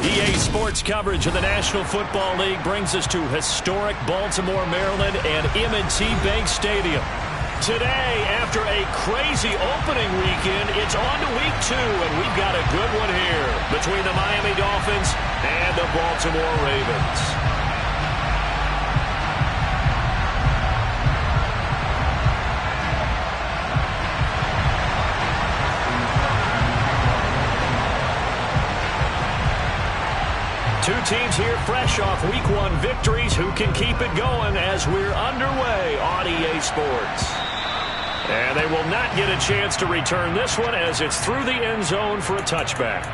EA Sports coverage of the National Football League brings us to historic Baltimore, Maryland and M&T Bank Stadium. Today, after a crazy opening weekend, it's on to week 2, and we've got a good one here between the Miami Dolphins and the Baltimore Ravens. Two teams here fresh off Week 1 victories. Who can keep it going as we're underway on EA Sports? And they will not get a chance to return this one as it's through the end zone for a touchback.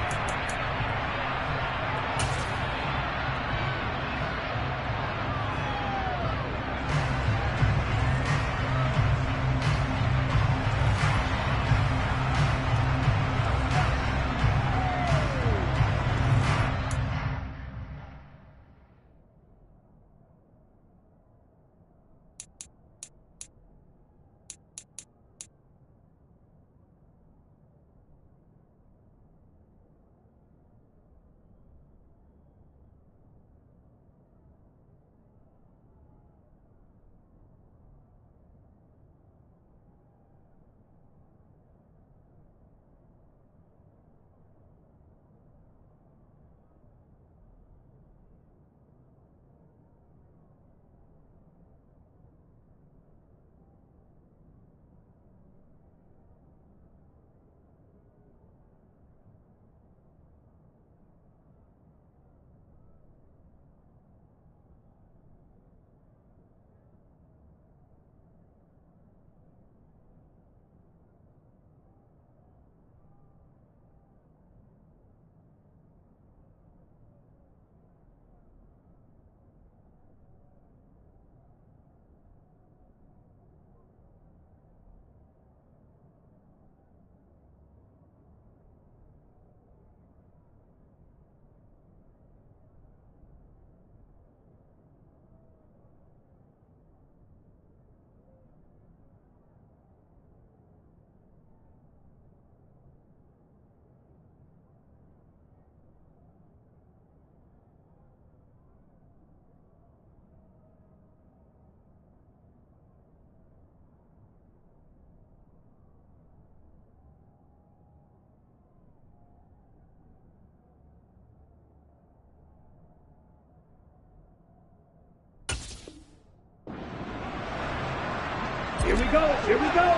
Here we go, here we go.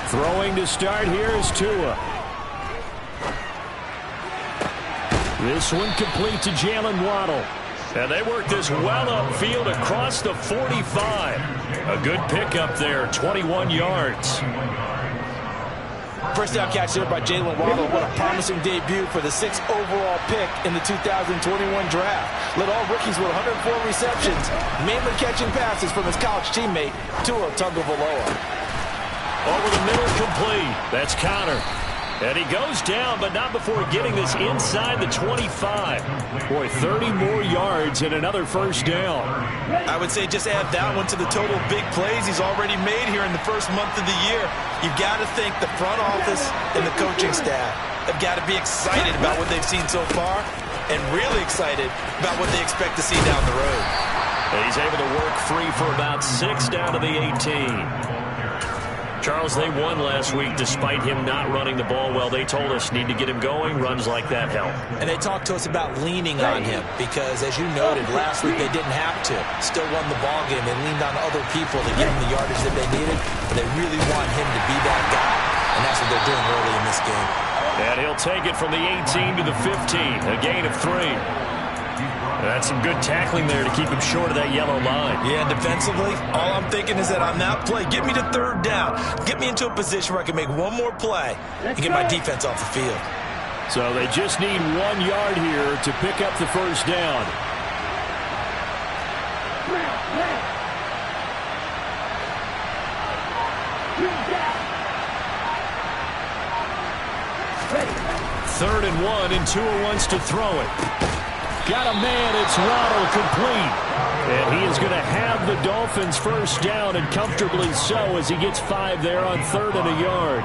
Throwing to start here is Tua. This one complete to Jalen Waddle. And they work this well upfield across the 45. A good pickup there, 21 yards. First down catch there by Jalen Waddle. What a promising debut for the 6th overall pick in the 2021 draft. Led all rookies with 104 receptions, mainly catching passes from his college teammate, Tua Tagovailoa. Over the middle, complete. That's Connor. And he goes down, but not before getting this inside the 25. Boy, 30 more yards and another first down. I would say just add that one to the total big plays he's already made here in the first month of the year. You've got to think the front office and the coaching staff have got to be excited about what they've seen so far and really excited about what they expect to see down the road. He's able to work free for about 6 down to the 18. Charles, they won last week despite him not running the ball well. They told us need to get him going. Runs like that help. And they talked to us about leaning on him because, as you noted, last week they didn't have to. Still won the ball game. They leaned on other people to give him the yardage that they needed. But they really want him to be that guy, and that's what they're doing early in this game. And he'll take it from the 18 to the 15, a gain of 3. That's some good tackling there to keep him short of that yellow line. Yeah, defensively, all I'm thinking is that on that play, get me to 3rd down. Get me into a position where I can make one more play and get my defense off the field. So they just need 1 yard here to pick up the first down. Third and 1, and Tua wants to throw it. Got a man, it's Waddle, complete. And he is going to have the Dolphins first down, and comfortably so, as he gets 5 there on 3rd and a yard.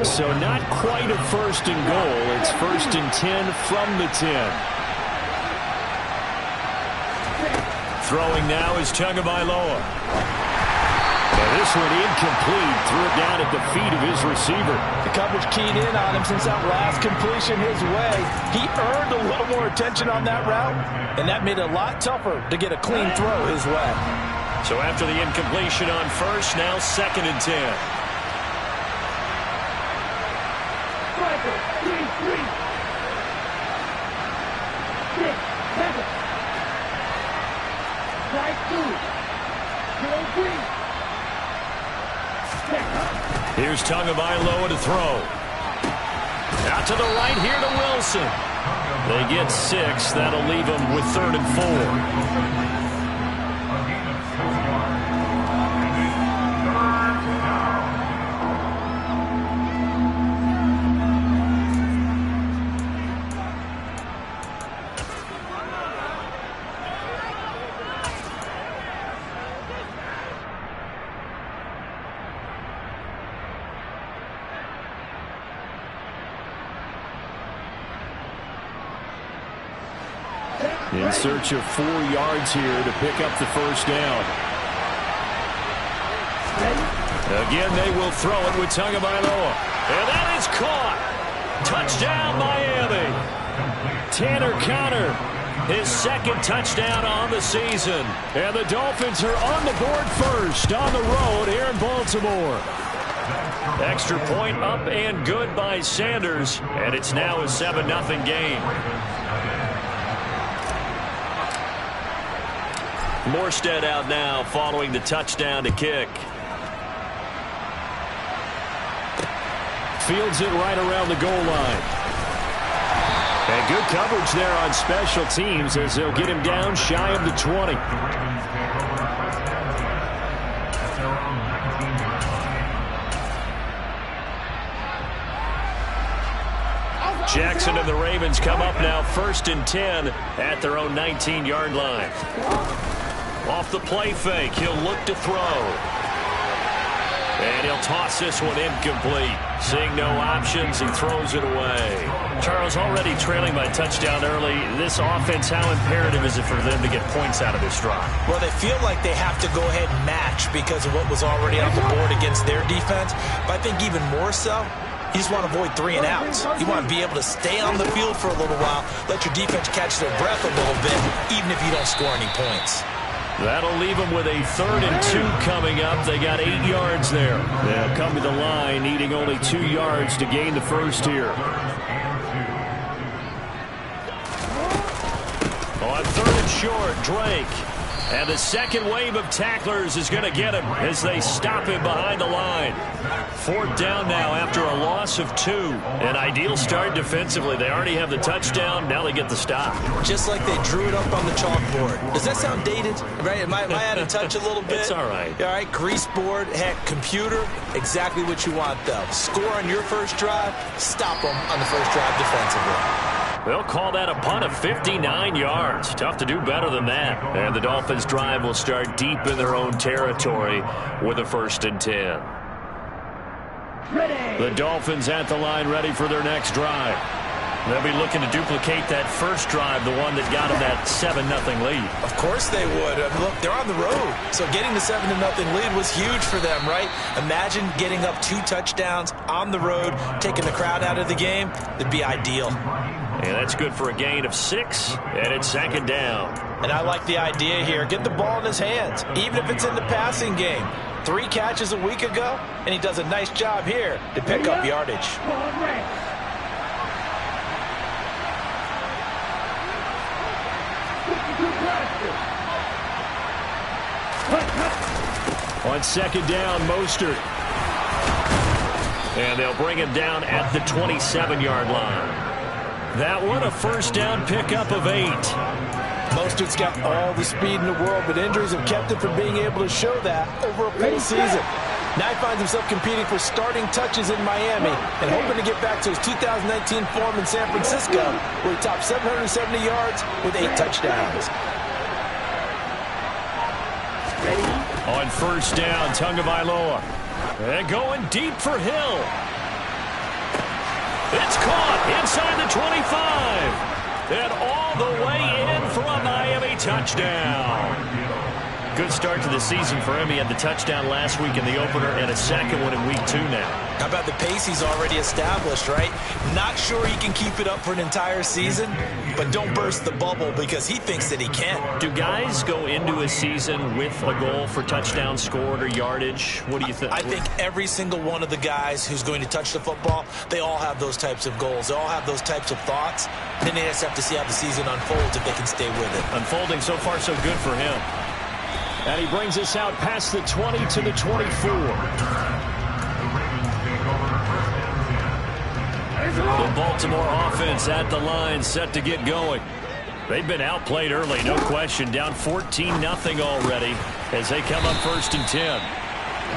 So not quite a 1st and goal. It's 1st and 10 from the 10. Throwing now is Tagovailoa. And this one incomplete. Threw it down at the feet of his receiver. The coverage keyed in on him since that last completion his way. He earned a little more attention on that route, and that made it a lot tougher to get a clean throw his way. So after the incompletion on 1st, now 2nd and 10. Here's Tagovailoa to throw. Out to the right here to Wilson. They get 6. That'll leave them with 3rd and 4. In search of 4 yards here to pick up the first down. Again, they will throw it with Tagovailoa. And that is caught. Touchdown, Miami. Tanner Conner, his 2nd touchdown on the season. And the Dolphins are on the board first on the road here in Baltimore. Extra point up and good by Sanders. And it's now a 7-0 game. Morstead out now following the touchdown to kick. Fields it right around the goal line. And good coverage there on special teams as they'll get him down shy of the 20. Jackson and the Ravens come up now 1st and 10 at their own 19-yard line. Off the play fake, he'll look to throw. And he'll toss this one incomplete. Seeing no options, he throws it away. Charles, already trailing by touchdown early. This offense, how imperative is it for them to get points out of this drive? Well, they feel like they have to go ahead and match because of what was already on the board against their defense. But I think even more so, you just want to avoid 3 and outs. You want to be able to stay on the field for a little while, let your defense catch their breath a little bit, even if you don't score any points. That'll leave them with a 3rd and 2 coming up. They got 8 yards there. They'll come to the line, needing only 2 yards to gain the first here. On 3rd and short, Drake. And the second wave of tacklers is going to get him as they stop him behind the line. 4th down now after a loss of 2. An ideal start defensively. They already have the touchdown. Now they get the stop. Just like they drew it up on the chalkboard. Does that sound dated? Right? Am I out of touch a little bit? It's all right. All right, grease board, heck, computer. Exactly what you want, though. Score on your first drive. Stop them on the first drive defensively. They'll call that a punt of 59 yards. Tough to do better than that. And the Dolphins' drive will start deep in their own territory with a 1st and 10. Ready. The Dolphins at the line, ready for their next drive. They'll be looking to duplicate that first drive, the one that got them that 7-0 lead. Of course they would. Look, they're on the road. So getting the 7-0 lead was huge for them, right? Imagine getting up 2 touchdowns on the road, taking the crowd out of the game. It'd be ideal. And that's good for a gain of 6, and it's 2nd down. And I like the idea here. Get the ball in his hands, even if it's in the passing game. 3 catches a week ago, and he does a nice job here to pick up yardage. On 2nd down, Mostert. And they'll bring him down at the 27-yard line. That one, a 1st down pickup of 8. Mostert's got all the speed in the world, but injuries have kept him from being able to show that over a full season. Now he finds himself competing for starting touches in Miami and hoping to get back to his 2019 form in San Francisco, where he topped 770 yards with 8 touchdowns. On first down, Tagovailoa. And going deep for Hill. It's caught inside the 25. And all the way in for a Miami touchdown. Good start to the season for him. He had the touchdown last week in the opener and a second one in week 2 now. How about the pace he's already established, right? Not sure he can keep it up for an entire season, but don't burst the bubble because he thinks that he can. Do guys go into a season with a goal for touchdown scored or yardage? What do you think? I think every single one of the guys who's going to touch the football, they all have those types of goals. They all have those types of thoughts. Then they just have to see how the season unfolds if they can stay with it. Unfolding so far so good for him. And he brings us out past the 20 to the 24. The Baltimore offense at the line, set to get going. They've been outplayed early, no question. Down 14-0 already as they come up 1st and 10.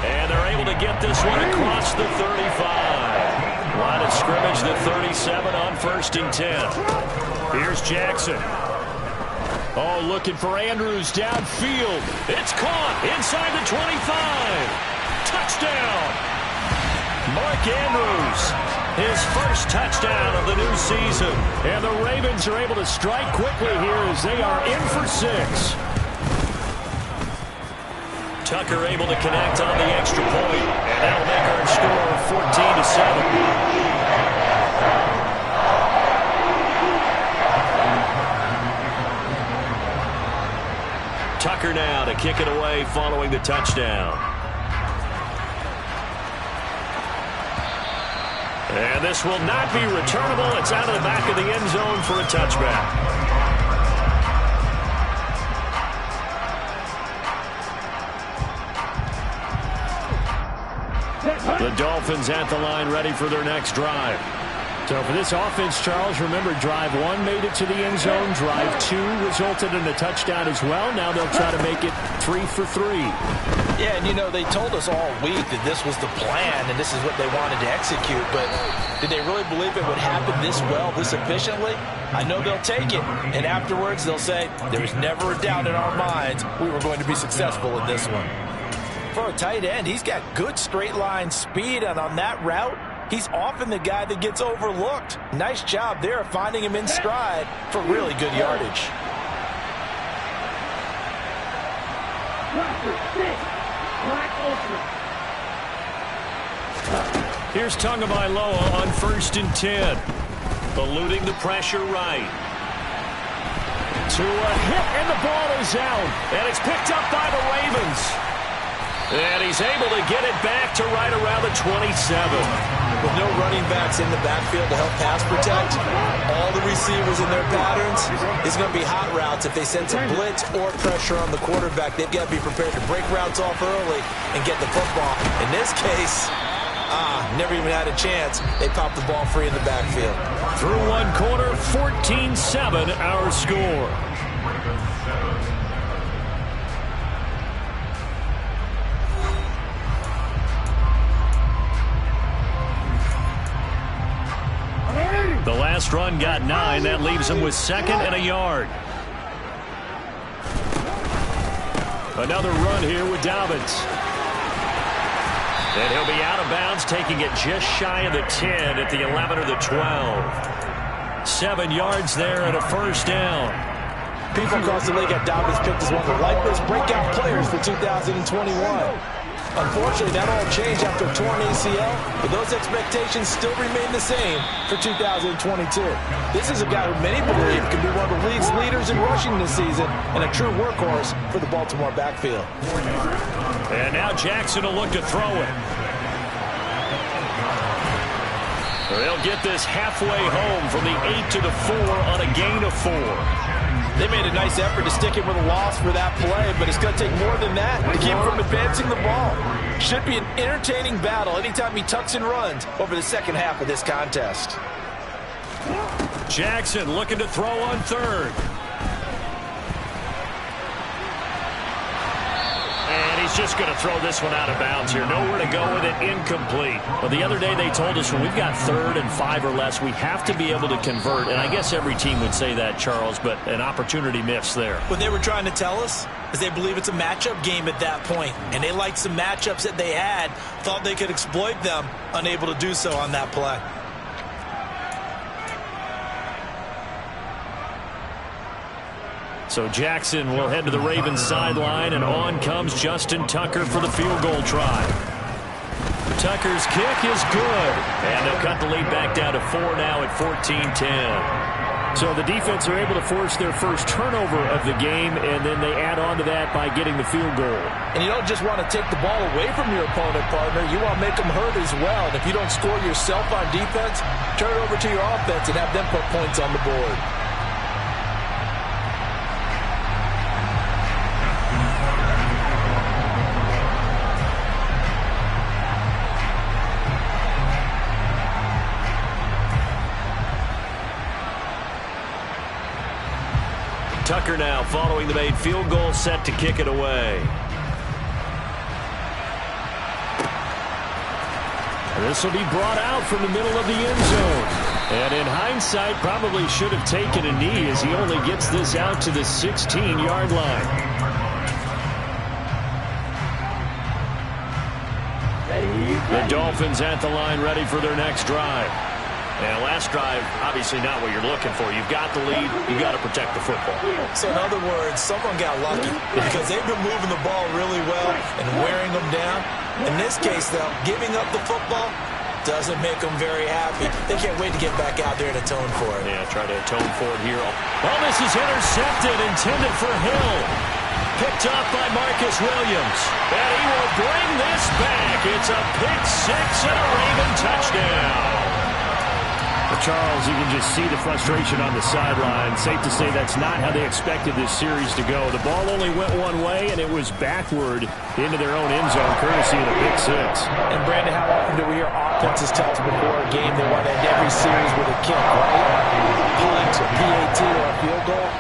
And they're able to get this one across the 35. Line of scrimmage, the 37 on 1st and 10. Here's Jackson. Oh, looking for Andrews downfield. It's caught inside the 25. Touchdown. Mark Andrews, his first touchdown of the new season. And the Ravens are able to strike quickly here as they are in for 6. Tucker able to connect on the extra point. And that'll make our score 14-7. Tucker now to kick it away following the touchdown. And this will not be returnable. It's out of the back of the end zone for a touchback. The Dolphins at the line ready for their next drive. So for this offense, Charles, remember, drive 1 made it to the end zone. Drive 2 resulted in a touchdown as well. Now they'll try to make it 3 for 3. Yeah, and you know, they told us all week that this was the plan and this is what they wanted to execute. But did they really believe it would happen this well, this efficiently? I know they'll take it. And afterwards, they'll say, there was never a doubt in our minds we were going to be successful in this one. For a tight end, he's got good straight line speed, and on that route, he's often the guy that gets overlooked. Nice job there of finding him in stride for really good yardage. Here's Tagovailoa on 1st and 10. Eluding the pressure right. To a hit, and the ball is out. And it's picked up by the Ravens. And he's able to get it back to right around the 27. With no running backs in the backfield to help pass protect, all the receivers in their patterns, it's going to be hot routes. If they sense a blitz or pressure on the quarterback, they've got to be prepared to break routes off early and get the football. In this case, never even had a chance. They popped the ball free in the backfield. Through one quarter, 14-7 our score. The last run got 9. That leaves him with 2nd and a yard. Another run here with Dobbins. And he'll be out of bounds, taking it just shy of the 10 at the 11 or the 12. 7 yards there and a first down. People across the league have Dobbins picked as one of the likeliest breakout players for 2021. Unfortunately, that all changed after a torn ACL, but those expectations still remain the same for 2022. This is a guy who many believe can be one of the league's leaders in rushing this season and a true workhorse for the Baltimore backfield. And now Jackson will look to throw it. They'll get this halfway home from the 8 to the 4 on a gain of 4. They made a nice effort to stick him with a loss for that play, but it's going to take more than that to keep him from advancing the ball. Should be an entertaining battle anytime he tucks and runs over the second half of this contest. Jackson looking to throw on 3rd. And he's He's just going to throw this one out of bounds here. Nowhere to go with it. Incomplete. Well, the other day they told us when we've got 3rd and 5 or less, we have to be able to convert. And I guess every team would say that, Charles, but an opportunity missed there. What they were trying to tell us is they believe it's a matchup game at that point. And they liked some matchups that they had, thought they could exploit them, unable to do so on that play. So Jackson will head to the Ravens sideline, and on comes Justin Tucker for the field goal try. Tucker's kick is good, and they'll cut the lead back down to 4 now at 14-10. So the defense are able to force their first turnover of the game, and then they add on to that by getting the field goal. And you don't just want to take the ball away from your opponent, partner. You want to make them hurt as well. And if you don't score yourself on defense, turn it over to your offense and have them put points on the board. Tucker now following the made field goal, set to kick it away. This will be brought out from the middle of the end zone. And in hindsight, probably should have taken a knee as he only gets this out to the 16-yard line. The Dolphins at the line ready for their next drive. And last drive, obviously not what you're looking for. You've got the lead. You've got to protect the football. So in other words, someone got lucky because they've been moving the ball really well and wearing them down. In this case, though, giving up the football doesn't make them very happy. They can't wait to get back out there and atone for it. Yeah, try to atone for it here. Oh, this is intercepted, intended for Hill. Picked up by Marcus Williams. And he will bring this back. It's a pick six and a Raven touchdown. Charles, you can just see the frustration on the sideline. Safe to say that's not how they expected this series to go. The ball only went one way, and it was backward into their own end zone, courtesy of the pick six. And, Brandon, how often do we hear offenses tell us before a game they want to end every series with a kick, right? Punt, a PAT, or a field goal.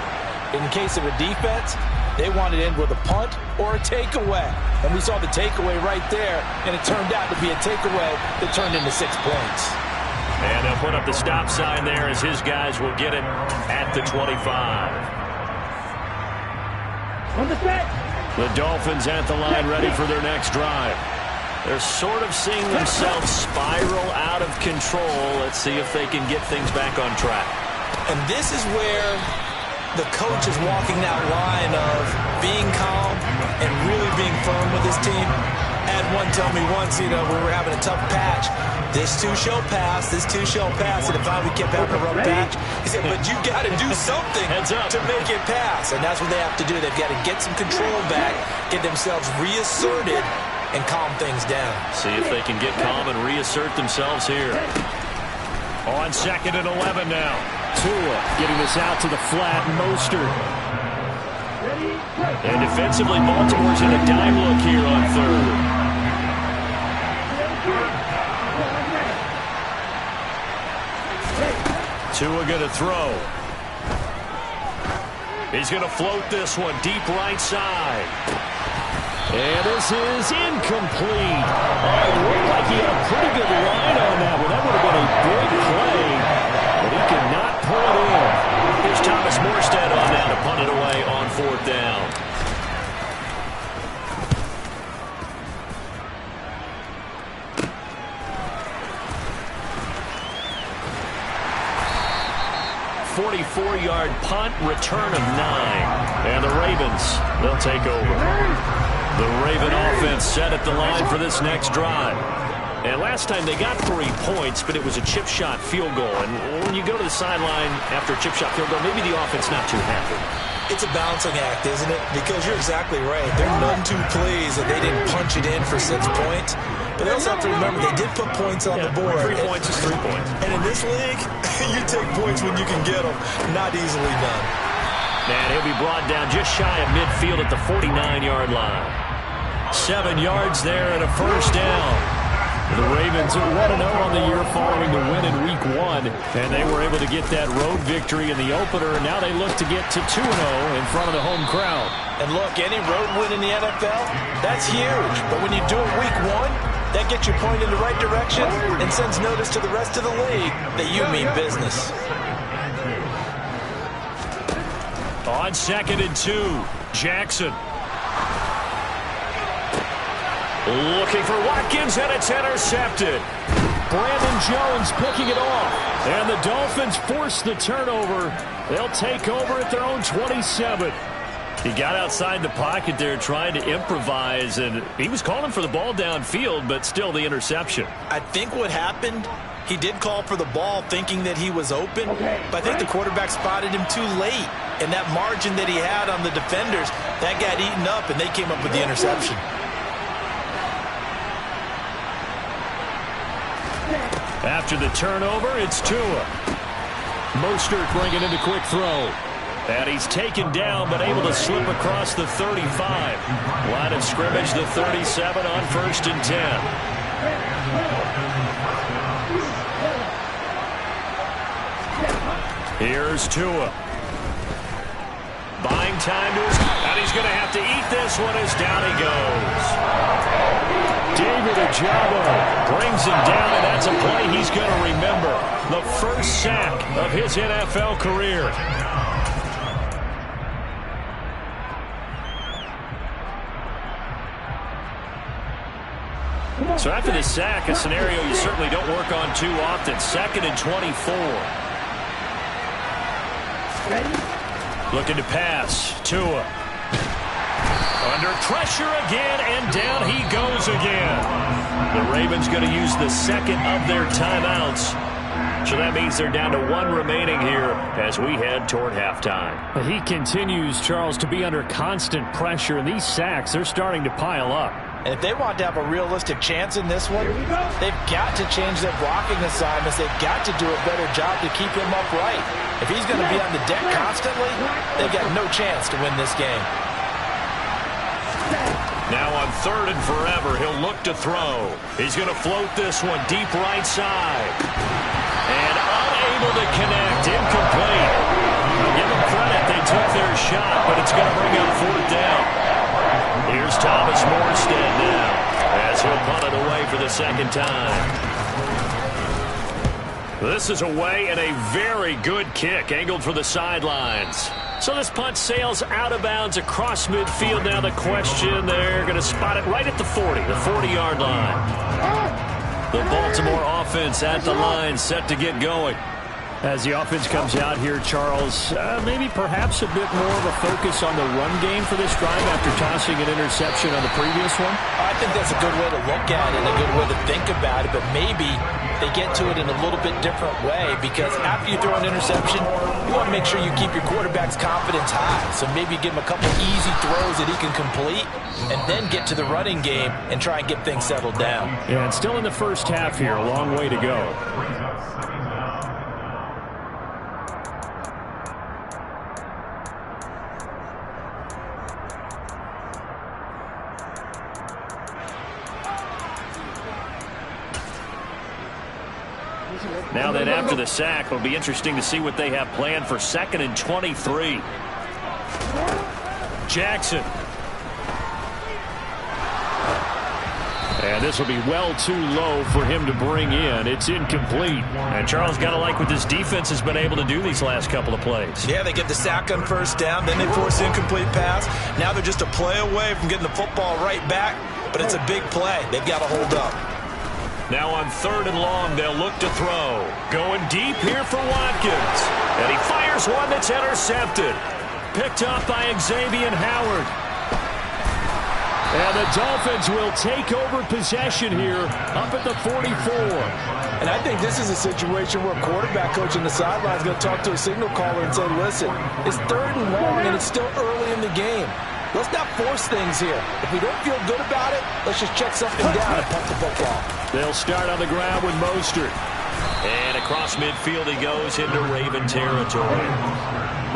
In case of a defense, they want to end with a punt or a takeaway. And we saw the takeaway right there, and it turned out to be a takeaway that turned into 6 points. And they'll put up the stop sign there as his guys will get it at the 25. On the set. The Dolphins at the line ready for their next drive. They're sort of seeing themselves spiral out of control. Let's see if they can get things back on track. And this is where the coach is walking that line of being calm and really being firm with his team. I had one tell me once, we were having a tough patch. This too shall pass, this too shall pass. And if we kept having a rough patch, he said, but you got to do something to make it pass. And that's what they have to do. They've got to get some control back, get themselves reasserted, and calm things down. See if they can get calm and reassert themselves here. On 2nd and 11 now. Tua getting this out to the flat. Mostert. And defensively, Baltimore's in a dime look here on 3rd. Tua going to throw. He's going to float this one deep right side. And this is incomplete. Oh, it looked like he had a pretty good line on that one. That would have been a big play, but he could not pull it in. Here's Thomas Morstead on now to punt it away on 4th down. .44-yard punt, return of 9. And the Ravens, they'll take over. The Raven offense set at the line for this next drive. And last time they got 3 points, but it was a chip shot field goal. And when you go to the sideline after a chip shot field goal, maybe the offense not too happy. It's a balancing act, isn't it? Because you're exactly right. They're none too pleased that they didn't punch it in for 6 points. But they also have to remember they did put points on the board. 3 points is 3 points. And in this league, you take points when you can get them. Not easily done. And he'll be brought down just shy of midfield at the 49-yard line. 7 yards there and a first down. The Ravens 1-0 on the year following the win in Week 1, and they were able to get that road victory in the opener, and now they look to get to 2-0 in front of the home crowd. And look, any road win in the NFL, that's huge. But when you do it Week 1, that gets you pointed in the right direction and sends notice to the rest of the league that you mean business. On 2nd and 2, Jackson. Looking for Watkins, and it's intercepted. Brandon Jones picking it off. And the Dolphins force the turnover. They'll take over at their own 27. He got outside the pocket there trying to improvise, and he was calling for the ball downfield, but still the interception. I think what happened, he did call for the ball thinking that he was open, but I think the quarterback spotted him too late. And that margin that he had on the defenders, that got eaten up, and they came up with the interception. After the turnover, it's Tua. Mostert bringing in the quick throw. And he's taken down, but able to slip across the 35. Line of scrimmage, the 37 on 1st and 10. Here's Tua. Buying time to his... And he's going to have to eat this one as down he goes. David Ojabo brings him down, and that's a play he's going to remember. The first sack of his NFL career. So after the sack, a scenario you certainly don't work on too often. 2nd and 24. Looking to pass. Tua. Under pressure again, and down he goes again. The Ravens going to use the second of their timeouts. So that means they're down to 1 remaining here as we head toward halftime. He continues, Charles, to be under constant pressure, and these sacks, they're starting to pile up. And if they want to have a realistic chance in this one, they've got to change their blocking assignments. They've got to do a better job to keep him upright. If he's going to be on the deck constantly, they've got no chance to win this game. Now on 3rd and forever, he'll look to throw. He's going to float this one deep right side. And unable to connect, incomplete. I'll give them credit, they took their shot, but it's going to bring up 4th down. Here's Thomas Morstead now, as he'll punt it away for the 2nd time. This is away, and a very good kick, angled for the sidelines. So this punt sails out of bounds across midfield. Now the question, they're going to spot it right at the 40, the 40-yard line. The Baltimore offense at the line, set to get going. As the offense comes out here, Charles, maybe perhaps a bit more of a focus on the run game for this drive after tossing an interception on the previous one? I think that's a good way to look at it, a good way to think about it, but maybe they get to it in a little bit different way, because after you throw an interception, you want to make sure you keep your quarterback's confidence high. So maybe give him a couple easy throws that he can complete, and then get to the running game and try and get things settled down. Yeah, and still in the first half here, a long way to go. Now then, after the sack, it'll be interesting to see what they have planned for 2nd and 23. Jackson. And this will be well too low for him to bring in. It's incomplete. And Charles, got to like what this defense has been able to do these last couple of plays. Yeah, they get the sack on 1st down, then they force the incomplete pass. Now they're just a play away from getting the football right back, but it's a big play. They've got to hold up. Now on 3rd and long, they'll look to throw. Going deep here for Watkins. And he fires one that's intercepted. Picked up by Xavier Howard. And the Dolphins will take over possession here up at the 44. And I think this is a situation where a quarterback coach on the sideline is going to talk to a signal caller and say, listen, it's 3rd and long and it's still early in the game. Let's not force things here. If we don't feel good about it, let's just check something down and punt the football. They'll start on the ground with Mostert. And across midfield he goes into Raven territory.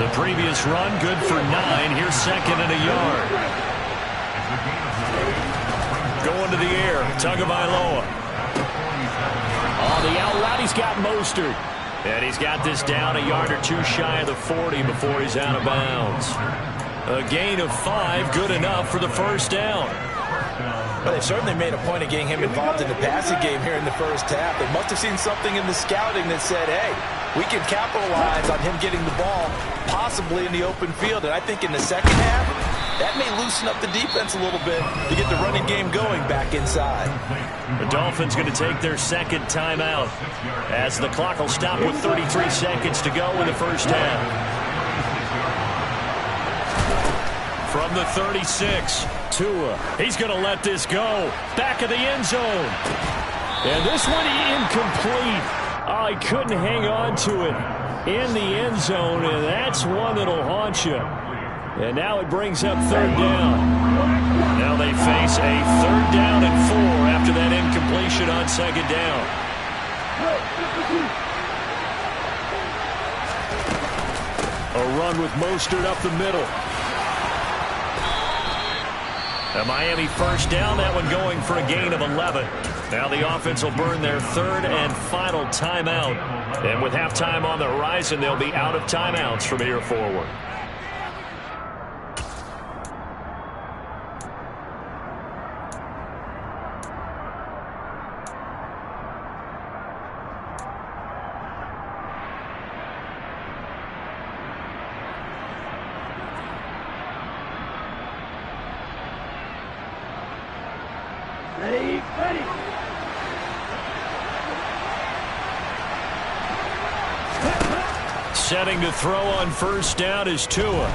The previous run, good for 9. Here's 2nd and a yard. Going to the air, Tagovailoa. On the out route, he's got Mostert. And he's got this down a yard or two shy of the 40 before he's out of bounds. A gain of 5, good enough for the first down. Well, they've certainly made a point of getting him involved in the passing game here in the first half. They must have seen something in the scouting that said, hey, we can capitalize on him getting the ball, possibly in the open field. And I think in the second half, that may loosen up the defense a little bit to get the running game going back inside. The Dolphins going to take their second timeout as the clock will stop with 33 seconds to go in the first half. From the 36, Tua. He's going to let this go. Back of the end zone. And this one incomplete. Oh, he couldn't hang on to it in the end zone, and that's one that'll haunt you. And now it brings up third down. Now they face a third down and 4 after that incompletion on second down. A run with Mostert up the middle. A Miami first down, that one going for a gain of 11. Now the offense will burn their third and final timeout. And with halftime on the horizon, they'll be out of timeouts from here forward. Setting to throw on first down is Tua.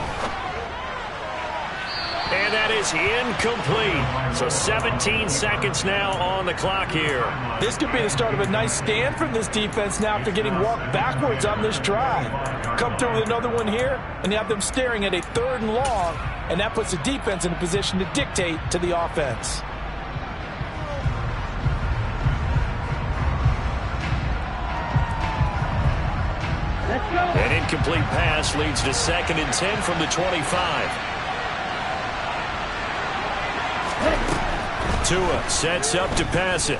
And that is incomplete. So 17 seconds now on the clock here. This could be the start of a nice stand from this defense now after getting walked backwards on this drive. Come through with another one here, and you have them staring at a third and long, and that puts the defense in a position to dictate to the offense. An incomplete pass leads to 2nd and 10 from the 25. Tua sets up to pass it.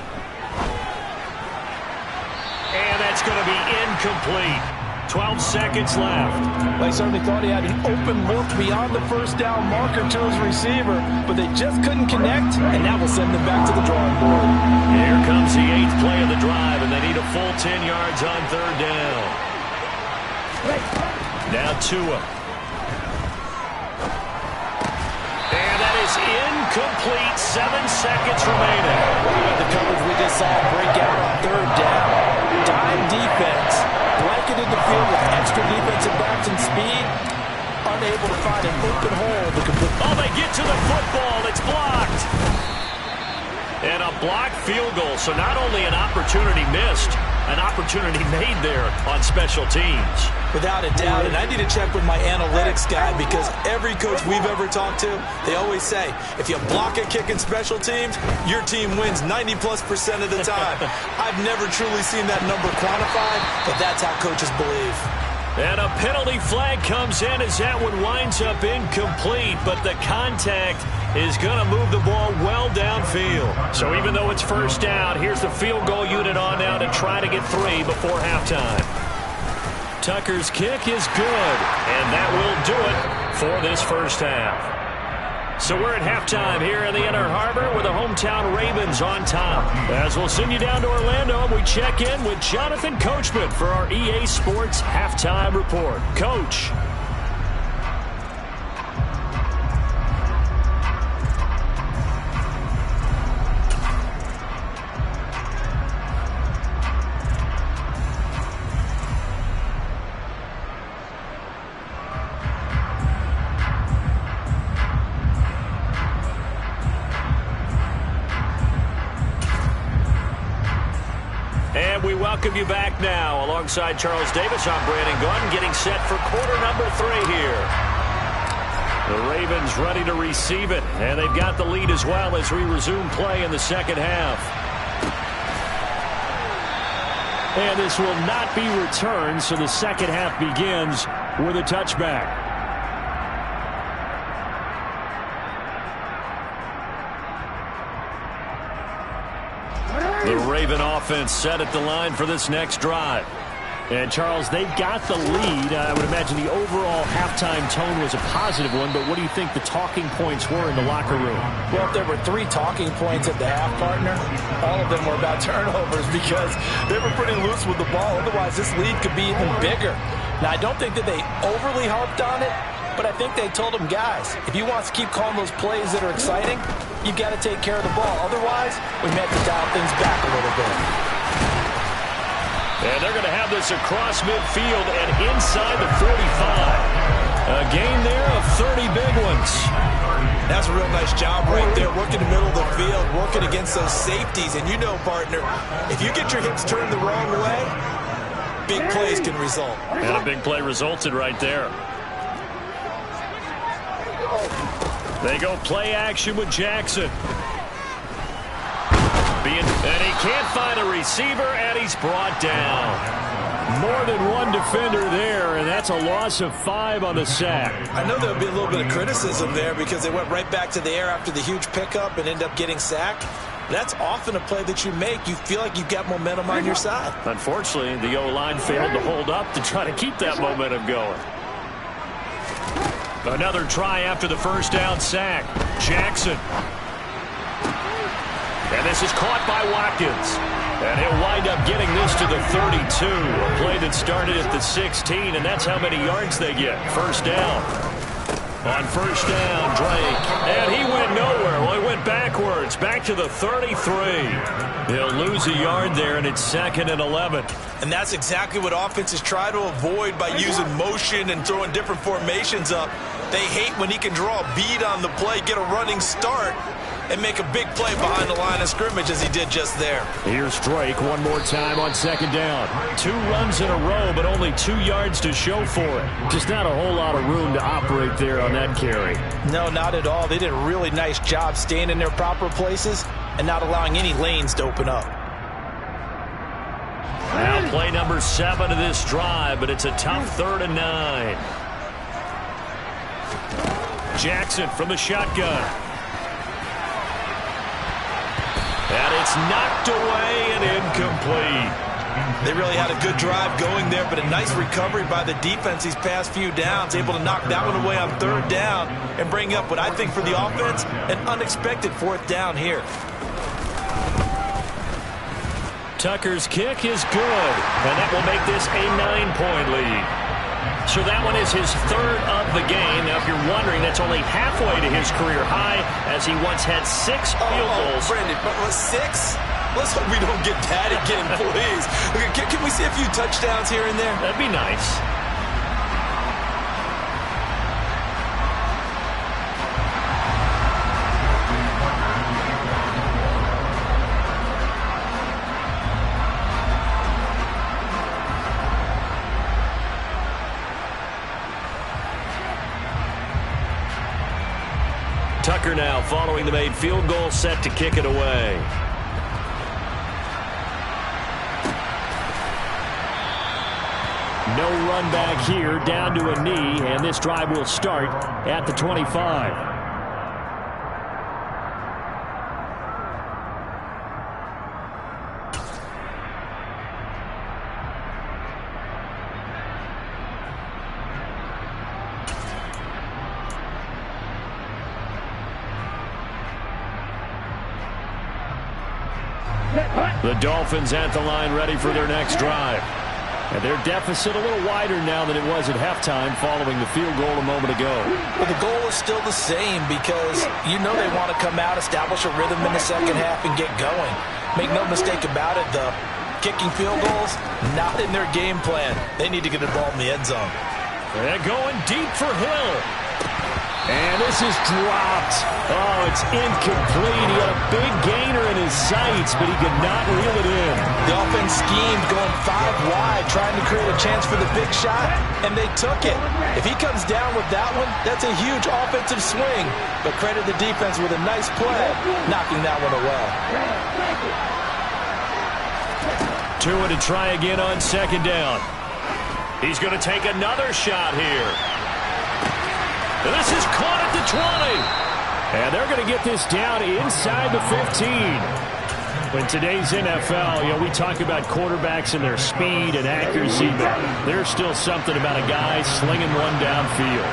And that's going to be incomplete. 12 seconds left. They certainly thought he had an open look beyond the first down marker to his receiver, but they just couldn't connect, and that will send them back to the drawing board. Here comes the 8th play of the drive, and they need a full 10 yards on third down. Now Tua. And that is incomplete. 7 seconds remaining. The coverage we just saw break out on third down. Dime defense. Blanketed the field with extra defensive backs and speed. Unable to find an open hole to complete. Oh, they get to the football. It's blocked. And a blocked field goal. So not only an opportunity missed, an opportunity made there on special teams. Without a doubt, and I need to check with my analytics guy because every coach we've ever talked to, they always say, if you block a kick in special teams, your team wins 90+% of the time. I've never truly seen that number quantified, but that's how coaches believe. And a penalty flag comes in as that one winds up incomplete, but the contact is going to move the ball well downfield. So even though it's first down, here's the field goal unit on now to try to get 3 before halftime. Tucker's kick is good, and that will do it for this first half. So we're at halftime here in the Inner Harbor with the hometown Ravens on top. As we'll send you down to Orlando, we check in with Jonathan Coachman for our EA Sports Halftime Report. Coach. We welcome you back now. Alongside Charles Davis, I'm Brandon Gordon, getting set for quarter number 3 here. The Ravens ready to receive it, and they've got the lead as well as we resume play in the second half. And this will not be returned, so the second half begins with a touchback. The Raven offense set at the line for this next drive. And, Charles, they've got the lead. I would imagine the overall halftime tone was a positive one, but what do you think the talking points were in the locker room? Well, if there were 3 talking points at the half, partner, all of them were about turnovers because they were pretty loose with the ball. Otherwise, this lead could be even bigger. Now, I don't think that they overly harped on it, but I think they told them, guys, if you want to keep calling those plays that are exciting, you've got to take care of the ball. Otherwise, we may have to dial things back a little bit. And they're going to have this across midfield and inside the 45. A gain there of 30 big ones. That's a real nice job right there, working the middle of the field, working against those safeties. And you know, partner, if you get your hips turned the wrong way, big plays can result. And a big play resulted right there. They go play action with Jackson. And he can't find a receiver, and he's brought down. More than one defender there, and that's a loss of 5 on the sack. I know there'll be a little bit of criticism there because they went right back to the air after the huge pickup and ended up getting sacked. That's often a play that you make. You feel like you've got momentum on your side. Unfortunately, the O-line failed to hold up to try to keep that momentum going. Another try after the first down sack. Jackson. And this is caught by Watkins. And he'll wind up getting this to the 32. A play that started at the 16, and that's how many yards they get. First down. On first down, Drake. And he went nowhere. Well, he went backwards. Back to the 33. He'll lose a yard there, and it's 2nd and 11. And that's exactly what offenses try to avoid by using motion and throwing different formations up. They hate when he can draw a bead on the play, get a running start, and make a big play behind the line of scrimmage as he did just there. Here's Drake one more time on 2nd down. 2 runs in a row, but only 2 yards to show for it. Just not a whole lot of room to operate there on that carry. No, not at all. They did a really nice job staying in their proper places and not allowing any lanes to open up. Now play number 7 of this drive, but it's a tough 3rd and 9. Jackson from the shotgun. And it's knocked away and incomplete. They really had a good drive going there, but a nice recovery by the defense these past few downs, able to knock that one away on 3rd down and bring up what I think for the offense, an unexpected 4th down here. Tucker's kick is good, and that will make this a 9-point lead. So that one is his 3rd of the game. Now, if you're wondering, that's only halfway to his career high, as he once had 6 field goals. Brandon, but 6? Let's hope we don't get that again, please. Can we see a few touchdowns here and there? That'd be nice. Tucker now following the made field goal, set to kick it away. No run back here, down to a knee, and this drive will start at the 25. The Dolphins at the line ready for their next drive. And their deficit a little wider now than it was at halftime following the field goal a moment ago. Well, the goal is still the same because you know they want to come out, establish a rhythm in the second half, and get going. Make no mistake about it, though. Kicking field goals, not in their game plan. They need to get the ball in the end zone. They're going deep for Hill. And this is dropped. Oh, it's incomplete. He had a big gainer in his sights, but he could not reel it in. The offense schemed going 5 wide, trying to create a chance for the big shot, and they took it. If he comes down with that one, that's a huge offensive swing. But credit the defense with a nice play, knocking that one away. Tua to try again on 2nd down. He's going to take another shot here. This is caught at the 20. And they're going to get this down inside the 15. In today's NFL, we talk about quarterbacks and their speed and accuracy, but there's still something about a guy slinging one downfield.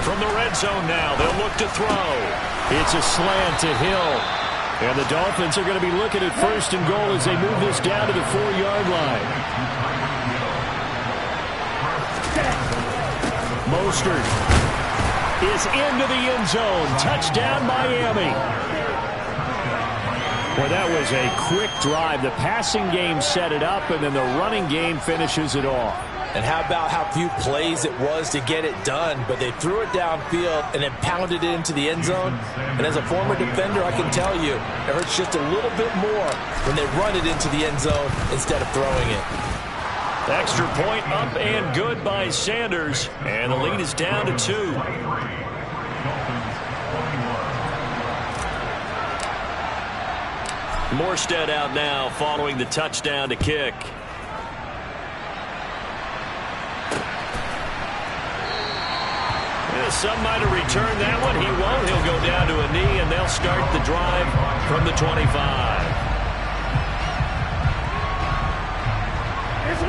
From the red zone now, they'll look to throw. It's a slant to Hill. And the Dolphins are going to be looking at 1st and goal as they move this down to the 4-yard line. Mostert is into the end zone. Touchdown, Miami. Well, that was a quick drive. The passing game set it up, and then the running game finishes it off. And how about how few plays it was to get it done, but they threw it downfield and then pounded it into the end zone. And as a former defender, I can tell you, it hurts just a little bit more when they run it into the end zone instead of throwing it. Extra point up and good by Sanders, and the lead is down to 2. Morstead out now following the touchdown to kick. Some might have returned that one. He won't. He'll go down to a knee, and they'll start the drive from the 25.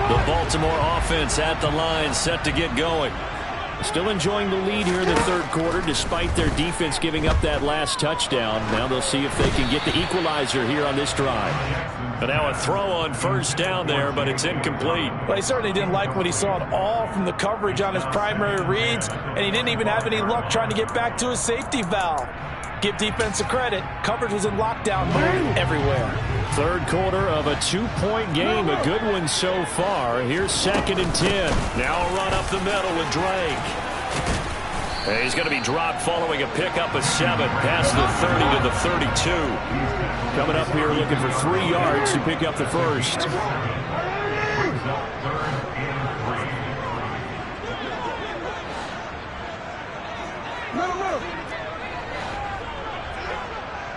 The Baltimore offense at the line, set to get going. Still enjoying the lead here in the 3rd quarter, despite their defense giving up that last touchdown. Now they'll see if they can get the equalizer here on this drive. And now a throw on 1st down there, but it's incomplete. Well, he certainly didn't like what he saw at all from the coverage on his primary reads, and he didn't even have any luck trying to get back to his safety valve. Give defense a credit. Coverage was in lockdown mode everywhere. 3rd quarter of a 2-point game. A good one so far. Here's 2nd and 10. Now a run up the middle with Drake. And he's going to be dropped following a pickup of 7 past the 30 to the 32. Coming up here looking for 3 yards to pick up the 1st.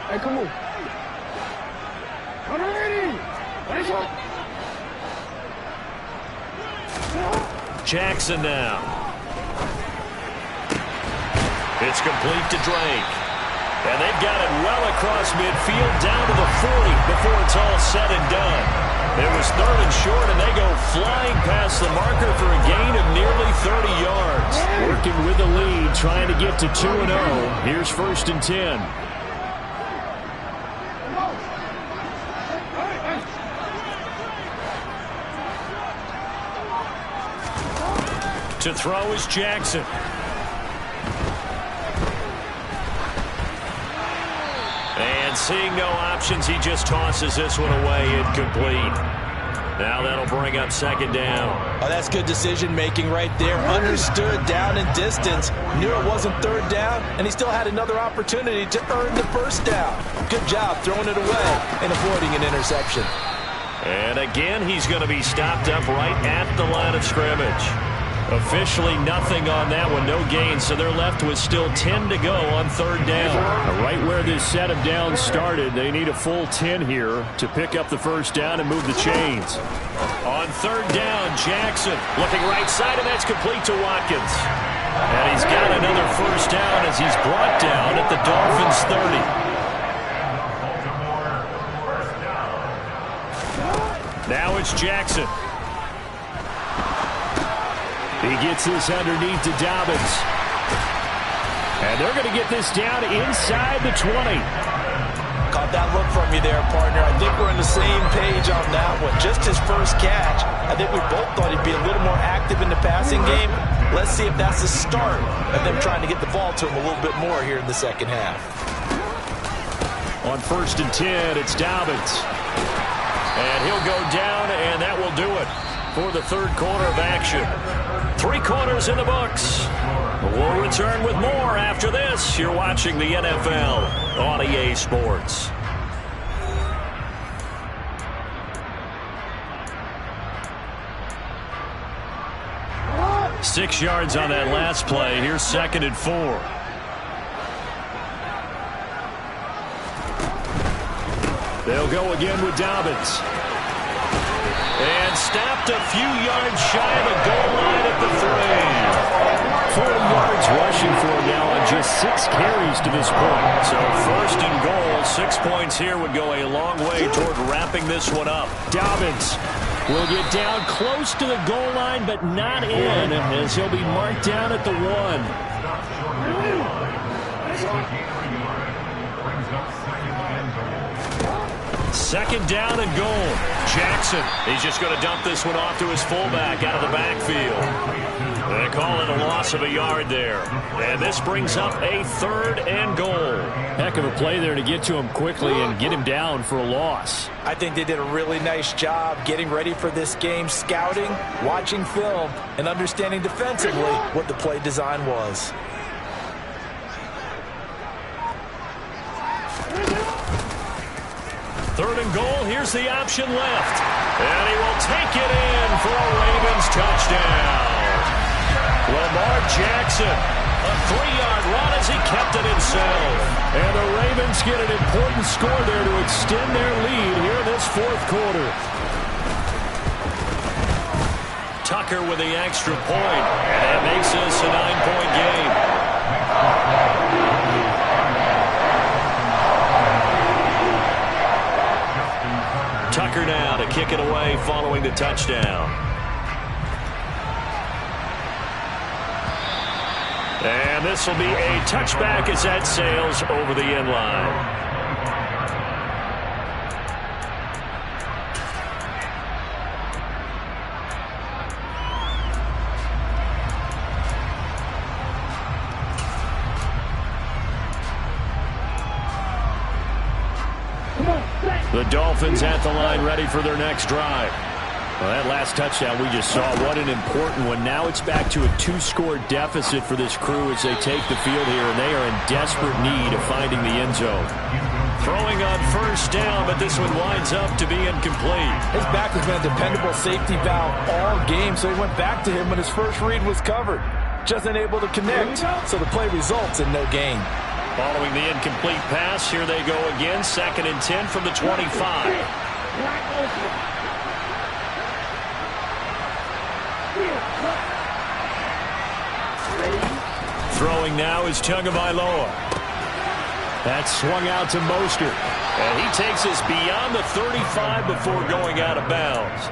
Hey, come on. Jackson now. It's complete to Drake. And they've got it well across midfield down to the 40 before it's all said and done. It was 3rd and short, and they go flying past the marker for a gain of nearly 30 yards. Working with the lead, trying to get to 2-0. Here's 1st and 10. To throw is Jackson. And seeing no options, he just tosses this one away, incomplete. Now that'll bring up 2nd down. Oh, that's good decision-making right there. Understood down and distance. Knew it wasn't 3rd down, and he still had another opportunity to earn the 1st down. Good job throwing it away and avoiding an interception. And again, he's going to be stopped up right at the line of scrimmage. Officially nothing on that one, no gain, so they're left with still 10 to go on 3rd down. Right where this set of downs started, they need a full 10 here to pick up the 1st down and move the chains. On 3rd down, Jackson looking right side, and that's complete to Watkins. And he's got another 1st down as he's brought down at the Dolphins' 30. Now it's Jackson. He gets this underneath to Dobbins. And they're going to get this down inside the 20. Caught that look from you there, partner. I think we're on the same page on that one. Just his first catch. I think we both thought he'd be a little more active in the passing game. Let's see if that's the start of them trying to get the ball to him a little bit more here in the 2nd half. On 1st and 10, it's Dobbins. And he'll go down, and that will do it for the 3rd quarter of action. 3 quarters in the books. We'll return with more after this. You're watching the NFL on EA Sports. Six yards on that last play. Here's 2nd and 4. They'll go again with Dobbins. And stopped a few yards shy of the goal line at the 3. 40 yards rushing for him now on just 6 carries to this point. So first and goal, 6 points here would go a long way toward wrapping this one up. Dobbins will get down close to the goal line, but not in, as he'll be marked down at the 1. Second down and goal. Jackson, he's just going to dump this one off to his fullback out of the backfield. They call it a loss of a yard there. And this brings up a 3rd and goal. Heck of a play there to get to him quickly and get him down for a loss. I think they did a really nice job getting ready for this game, scouting, watching film, and understanding defensively what the play design was. Third and goal, here's the option left. And he will take it in for a Ravens touchdown. Lamar Jackson, a 3-yard run as he kept it himself. And the Ravens get an important score there to extend their lead here in this 4th quarter. Tucker with the extra point. And that makes this a 9-point game. Tucker now to kick it away following the touchdown. And this will be a touchback as that sails over the end line. The Dolphins at the line ready for their next drive. Well, that last touchdown we just saw, what an important one. Now it's back to a 2-score deficit for this crew as they take the field here, and they are in desperate need of finding the end zone. Throwing on first down, but this one winds up to be incomplete. His back has been a dependable safety valve all game, so he went back to him when his first read was covered. Just unable to connect, so the play results in no gain. Following the incomplete pass, here they go again, 2nd and 10 from the 25. Throwing now is Tagovailoa. That's swung out to Mostert. And he takes us beyond the 35 before going out of bounds.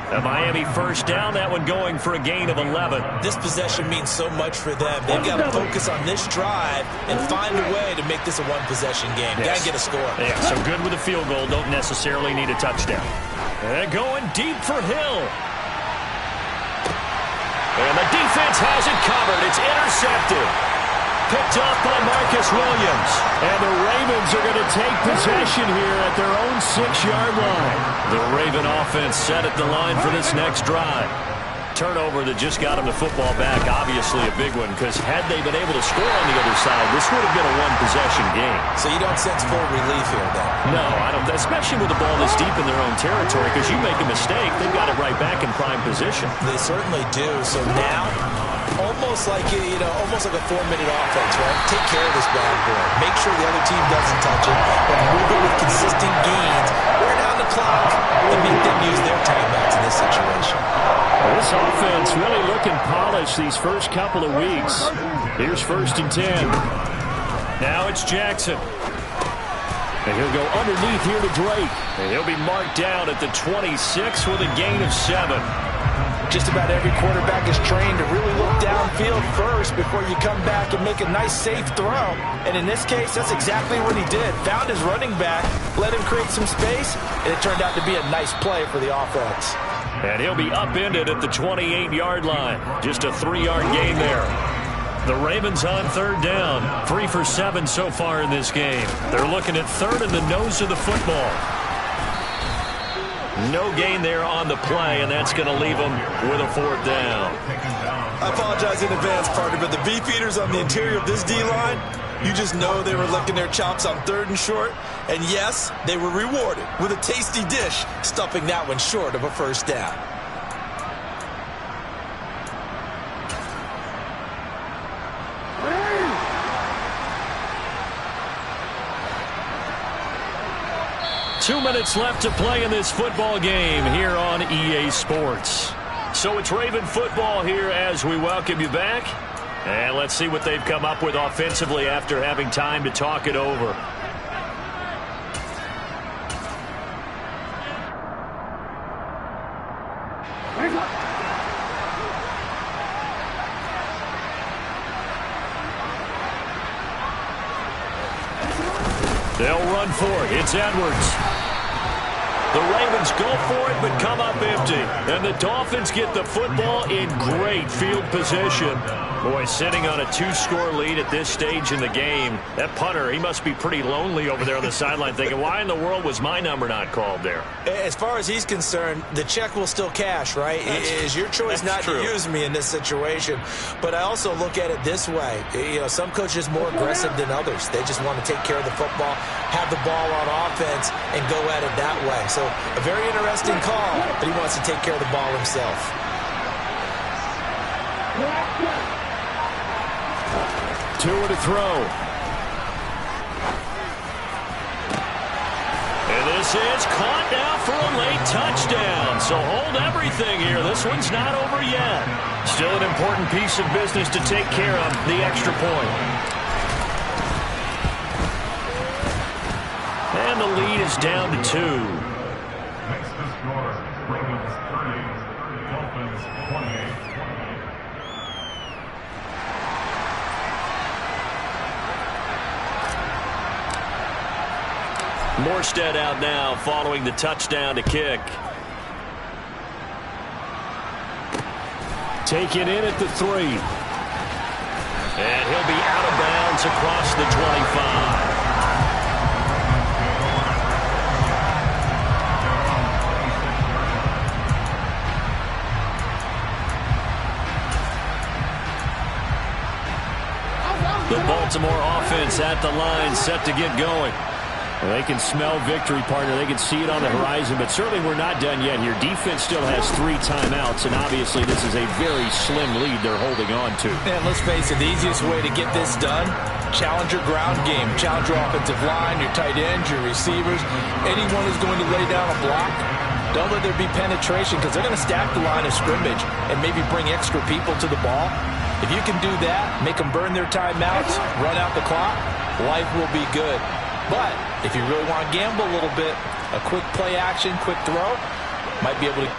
A Miami first down, that one going for a gain of 11. This possession means so much for them. They've got to focus on this drive and find a way to make this a one-possession game. Got to get a score. Yeah, so good with a field goal. Don't necessarily need a touchdown. And going deep for Hill. And the defense has it covered. It's intercepted. Picked up by Marcus Williams. And the Ravens are going to take possession here at their own 6-yard line. The Raven offense set at the line for this next drive. Turnover that just got them the football back, obviously a big one, because had they been able to score on the other side, this would have been a one-possession game. So you don't sense full relief here, then? No, I don't, especially with the ball this deep in their own territory, because you make a mistake, they've got it right back in prime position. They certainly do. So now, almost like almost like a 4-minute offense, right? Take care of this bad boy. Make sure the other team doesn't touch it, but move it with consistent gains. Wear down the clock and make them use their timeouts in this situation. Well, this offense really looking polished these first couple of weeks. Here's 1st and 10. Now it's Jackson. And he'll go underneath here to Drake. And he'll be marked down at the 26 with a gain of 7. Just about every quarterback is trained to really look downfield first before you come back and make a nice, safe throw. And in this case, that's exactly what he did. Found his running back, let him create some space, and it turned out to be a nice play for the offense. And he'll be upended at the 28-yard line. Just a 3-yard gain there. The Ravens on 3rd down. 3 for 7 so far in this game. They're looking at 3rd in the nose of the football. No gain there on the play, and that's going to leave them with a 4th down. I apologize in advance, partner, but the beefeaters on the interior of this D-line, you just know they were licking their chops on 3rd and short. And yes, they were rewarded with a tasty dish, stuffing that one short of a first down. 2 minutes left to play in this football game here on EA Sports. So it's Raven football here as we welcome you back. And let's see what they've come up with offensively after having time to talk it over. They'll run for it. It's Edwards. The Ravens go for it but come up empty. And the Dolphins get the football in great field position. Boy, sitting on a 2-score lead at this stage in the game. That punter, he must be pretty lonely over there on the sideline thinking, why in the world was my number not called there? As far as he's concerned, the check will still cash, right? It is your choice not to use me in this situation. But I also look at it this way. You know, some coaches are more aggressive than others. They just want to take care of the football, have the ball on offense, and go at it that way. So a very interesting call, but he wants to take care of the ball himself. Tua to throw. And this is caught now for a late touchdown. So hold everything here. This one's not over yet. Still an important piece of business to take care of, the extra point. And the lead is down to 2. Next to score, Ravens 30, Dolphins 28. Morstead out now following the touchdown to kick. Taken in at the 3. And he'll be out of bounds across the 25. The Baltimore offense at the line, set to get going. Well, they can smell victory, partner. They can see it on the horizon, but certainly we're not done yet here. Defense still has 3 timeouts, and obviously this is a very slim lead they're holding on to. And let's face it, the easiest way to get this done, challenge your ground game. Challenge your offensive line, your tight ends, your receivers. Anyone who's going to lay down a block, don't let there be penetration because they're going to stack the line of scrimmage and maybe bring extra people to the ball. If you can do that, make them burn their timeouts, run out the clock, life will be good. But if you really want to gamble a little bit, a quick play action, quick throw, might be able to